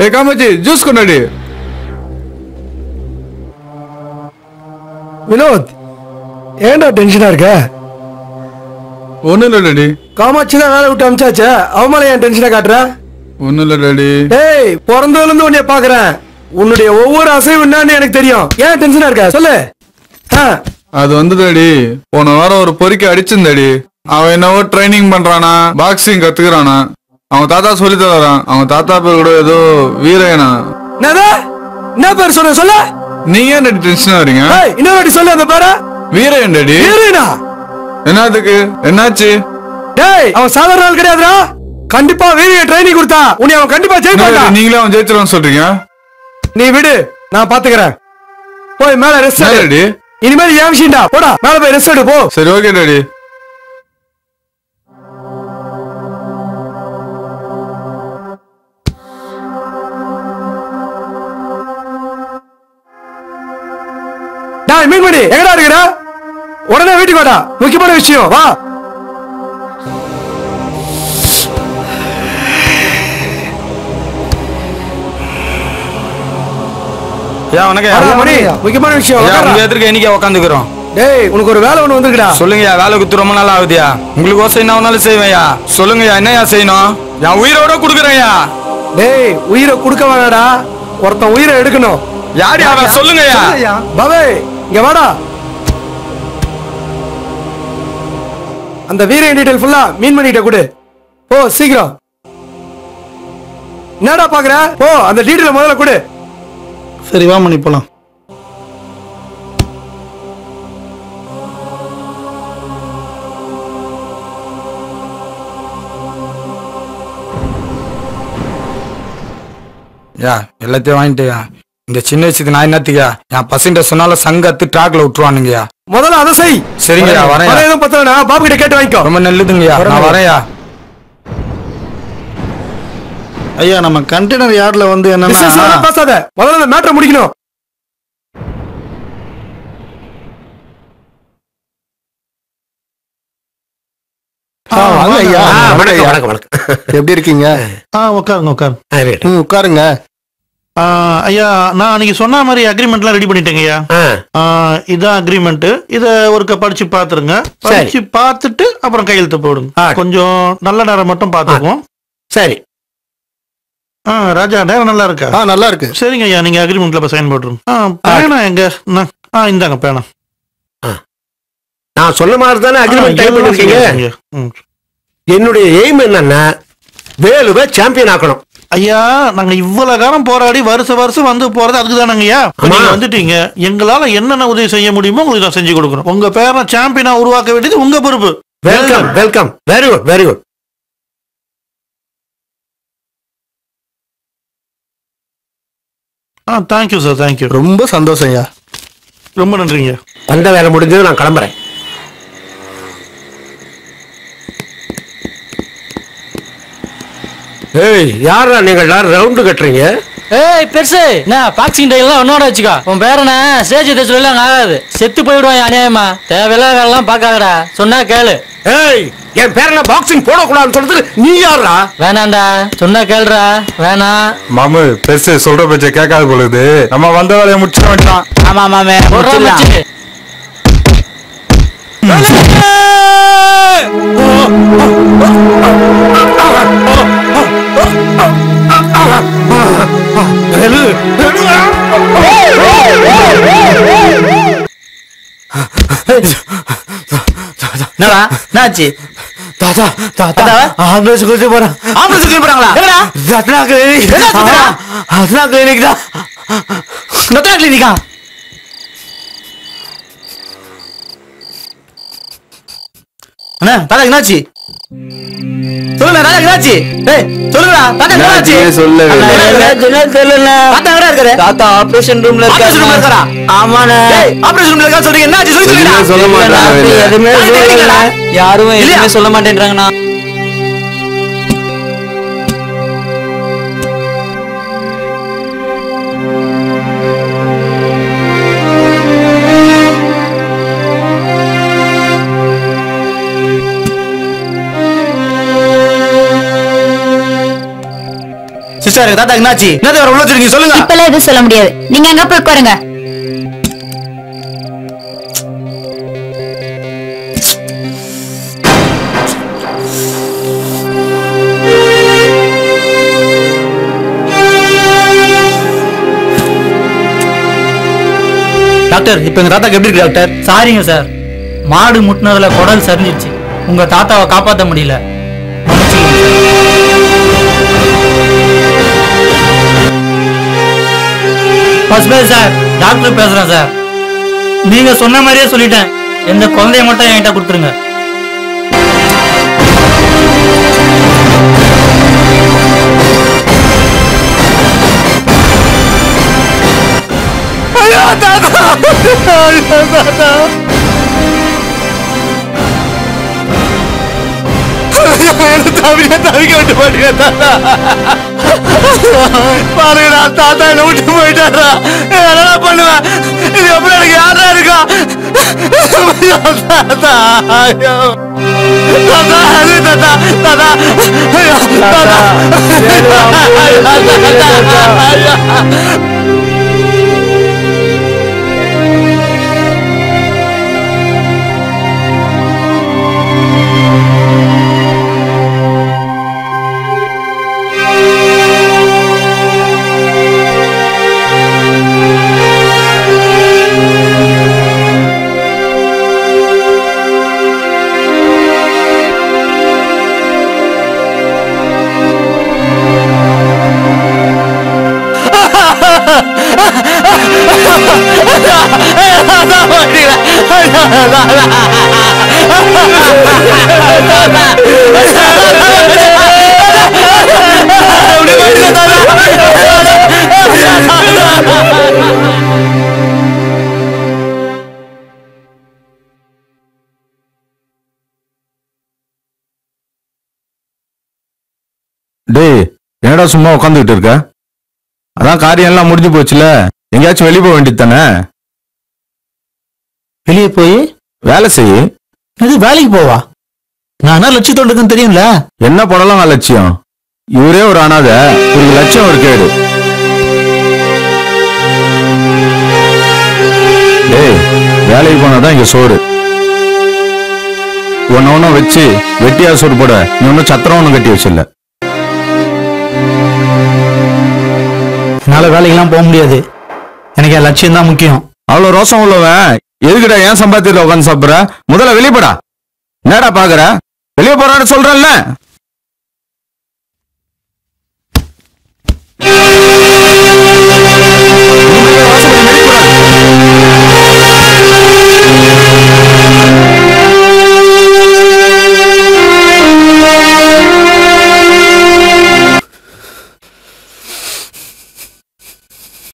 ஏ Kamatchi juice கொண்டாடி. வினோத் ஏன்டா டென்ஷனா இருக்க? ஒன்னும் இல்ல டாடி. காமாட்சி தான் வேலை விட்டு அமிச்சாச்சே, அவமால ஏன் டென்ஷனா காட்டுற? ஒன்னும் இல்ல டாடி. ஏய், பிறந்ததுல இருந்து உன்னைய பாக்குறேன். உன்னுடைய ஒவ்வொரு அசைவு என்னன்னு எனக்கு தெரியும். ஏன் டென்ஷனா இருக்க சொல்லு. அது வந்து டாடி, போன வாரம் ஒரு பொறிக்க அடிச்சிருந்தாடி. அவன் என்னவோ ட்ரைனிங் பண்றானா, பாக்ஸிங் கத்துக்கிறானா. அவங்க தாத்தா சொல்லி தரான். அவங்க தாத்தா பேர் கூட ஏதோ வீரனா. என்ன பேர் சொல்ல சொல்ல? நீங்க ஏன் டாடி டென்ஷனா வரீங்க? இன்னொரு சொல்லு அந்த பேர. வீரன் டாடி. வீரனா? என்னதுக்கு? என்னாச்சு? டேய், அவன் சாதாரண ஆள் கிடையாதுடா. கண்டிப்பா வீரிய ட்ரைனிங் கொடுத்தா உன்னை அவன் கண்டிப்பா ஜெயிப்பான். நீங்களே அவன் ஜெயிச்சிருவான்னு சொல்றீங்க? நீ விடு, நான் பாத்துக்கிறேன். போய் மேல ரெஸ்ட் எடு. இனிமேல் ஏன் விஷயம்டா, போடா மேல போய் ரெஸ்ட் எடு போ. சரி ஓகே டாடி. டேய் மீன்மணி, எங்கடா இருக்கற? உடனே வீட்டுக்கு வாடா, முக்கியமான விஷயம். வா. முக்கியமான விஷயம். உட்காந்துக்கிறோம். டேய், உனக்கு ஒரு வேலை ஒண்ணு வந்துருக்குடா. சொல்லுங்கயா, வேலை குத்து ரொம்ப நாள் ஆகுதியா. உங்களுக்கு ஓசை என்ன வேணாலும் செய்வேயா. சொல்லுங்கயா, என்னையா செய்யணும்? என் உயிரோட குடுக்குறேன்யா. டேய், உயிரை கொடுக்க வேணாடா, ஒருத்தன் உயிரை எடுக்கணும். யார் யாரா சொல்லுங்கயா. பாவே, இங்க வாடா. அந்த வீரன் டீடைல் ஃபுல்லா மீன்மணிட்ட கொடு. போ சீக்கிரம். என்னடா பாக்குற? போ அந்த டீடைல் முதல்ல கொடு. சரி வா மணி போலாம். எல்லாத்தையும் வாங்கிட்டியா? இந்த சின்ன விஷயத்துக்கு நான் என்னத்துக்கா? என் பசங்க சொன்னாலும் சங்கத்து ட்ராக்ல விட்டுருவானுங்கயா. முதல்ல அதை செய். சரிங்கயா, வரேன். எதுவும் பத்தலனா பாபு கிட்ட கேட்டு வாங்கிக்கோ. ரொம்ப நல்லதுங்கய்யா, நான் வரேன்யா. ஐயா, நம்ம கண்டெய்னர் யார்ட்ல வந்து என்னன்னா பேசாத, முதல்ல அந்த மேட்டரை முடிக்கணும். எப்படி இருக்கீங்க? உட்காருங்க உட்காருங்க உட்காருங்க. ஐயா, நான் அன்னைக்கு சொன்ன மாதிரி அக்ரிமெண்ட்லாம் ரெடி பண்ணிட்டேங்க ஐயா. இதான் அக்ரிமெண்ட். இத ஒருக்க படிச்சு பாத்துருங்க. படிச்சு பார்த்துட்டு அப்புறம் கையெழுத்து போடுங்க. கொஞ்சம் நல்ல நேரம் மட்டும் பாத்துக்குவோம். சரி. ராஜா, நேரம் நல்லா இருக்கா? நல்லா இருக்கு. சரிங்க ஐயா, நீங்க அக்ரிமெண்ட்ல சைன் போட்டுருங்க. பேனா எங்க? இந்தாங்க பேனா. நான் சொன்ன மாதிரி தானே அக்ரிமெண்ட் டைப் பண்ணிருக்கீங்க. என்னுடைய எய்ம் என்னன்னா வேலுவை சாம்பியன் ஆக்கணும். ஐயா, நாங்க இவ்வளவு காலம் போராடி வருஷம் வந்து போறது அதுக்கு தானங்க ஐயா. நீங்க வந்துட்டீங்க, எங்களால என்னென்ன உதவி செய்ய முடியுமோ உங்களுக்கு நான் செஞ்சு கொடுக்குறோம். உங்க பேரை சாம்பியனா உருவாக்க வேண்டியது உங்க பொறுப்பு. Welcome welcome. Very good very good. Thank you sir, thank you. ரொம்ப சந்தோஷம் ஐயா, ரொம்ப நன்றிங்க. வந்த வேலை முடிஞ்சது, நான் கிளம்புறேன். ஏய், யாரா நீங்க எல்லாரும் ரவுண்டு கட்டுறீங்க? ஏய் பெருசு, நான் பாக்ஸிங் டைலாம் உன்னோட வச்சுக்கோ. உன் பேரனை ஸ்டேஜ் சொல்லலாம் ஆகாது, செத்து போயிடுவான் அநியாயமா. தேவையில்லாத வேலைலாம் பார்க்காதடா, சொன்னா கேளு. ஏய், என் பேரனை பாக்ஸிங் போடக்கூடாதுன்னு சொல்றதுக்கு நீ யாரா? வேணாண்டா, சொன்னா கேளுடா. வேணாம் மாமு, பெருசு சொல்ற பேச்ச கேட்காது பொழுது நம்ம வந்த வேலையை முடிச்சிட வேண்டாம். ஆமா மாமே, என்னாச்சு? தாத்தா தாத்தா ஆம்புலன்ஸ் கூட்டிட்டு போறான். ஆம்புலன்ஸ் கூட்டிட்டு போறாங்களா? ரத்னா கிளினிக். ரத்னா கிளினிக் தான். ரத்னா கிளினிக்கா? அண்ணா, தாத்தா என்னாச்சு? சொல்லுங்க ராஜா, என்னாச்சு? ஏய் சொல்லுடா, தாத்தா என்னாச்சு? சொல்லு. தெரியல. தாத்தா எங்க இருக்காரு? தாத்தா ஆபரேஷன் ரூம்ல இருக்காரு. ஆபரேஷன் ரூம்ல இருக்காரா? ஆமாண்ணே. ஏய், ஆபரேஷன் ரூம்ல இருக்கா சொல்றீங்க, என்னாச்சு? சொல்லுங்க. சொல்ல மாட்டாங்க. எதுமே சொல்லல. யாரும் எதுமே சொல்ல மாட்டேன்றாங்கண்ணா. சிஸ்டர் தாத்தா என்னாச்சு? என்னது வர உள்ள வச்சிருக்கீங்க சொல்லுங்க. இப்பெல்லாம் எதுவும் சொல்ல முடியாது. நீங்க அங்க போய் உட்காருங்க. டாக்டர் இப்ப எங்க தாத்தாக்கு எப்படி இருக்கு டாக்டர்? சாரிங்க சார், மாடு முட்டினதுல குடல் சரிஞ்சிருச்சு. உங்க தாத்தாவை காப்பாற்ற முடியல. சார் டாக்டர் பேசுறேன் சார். நீங்க சொன்ன மாதிரியே சொல்லிட்டேன். எந்த குழந்தைய மட்டும் என்கிட்ட கொடுத்துருங்க. தவிக்க விட்டு போயிட்டு பாருங்கடா, தாத்தா என்ன விட்டு போயிட்டாரா. என்ன பண்ணுவேன்? இது எப்படி எனக்கு யாரா இருக்கா? தாத்தா தாத்தா தாத்தா தாத்தா டேய், என்னடா சும்மா உட்காந்துக்கிட்டு இருக்க? அதான் காரியம் எல்லாம் முடிஞ்சு போச்சுல, எங்கேயாச்சும் வெளியே போக வேண்டியது தானே? வெளியே போய் வேலை செய்யு. இது வேலைக்கு போவா? நான் என்ன லட்சியத்தோடு இருக்குன்னு தெரியும்ல. என்ன பண்ணலாம் லட்சியம்? இவரே ஒரு அனாதை, ஒரு லட்சியம் ஒரு கேடு. டேய், வேலைக்கு போனாதான் இங்க சோறு. ஒன்னு வச்சு வெட்டியா சோறு போட நீ ஒன்னும் சத்திரம் ஒன்னும் கட்டி வச்சில்ல. என்னால வேலைக்கெல்லாம் போக முடியாது. எனக்கு என் லட்சியம் தான் முக்கியம். அவ்வளவு ரோசம் உள்ளவன் எதுக்குடா ஏன் சம்பாத்தியத்துல உட்காந்து சாப்பிடுற? முதல்ல வெளியே போடா. என்னடா பாக்குற? வெளியே போறான்னு சொல்றேன்ல.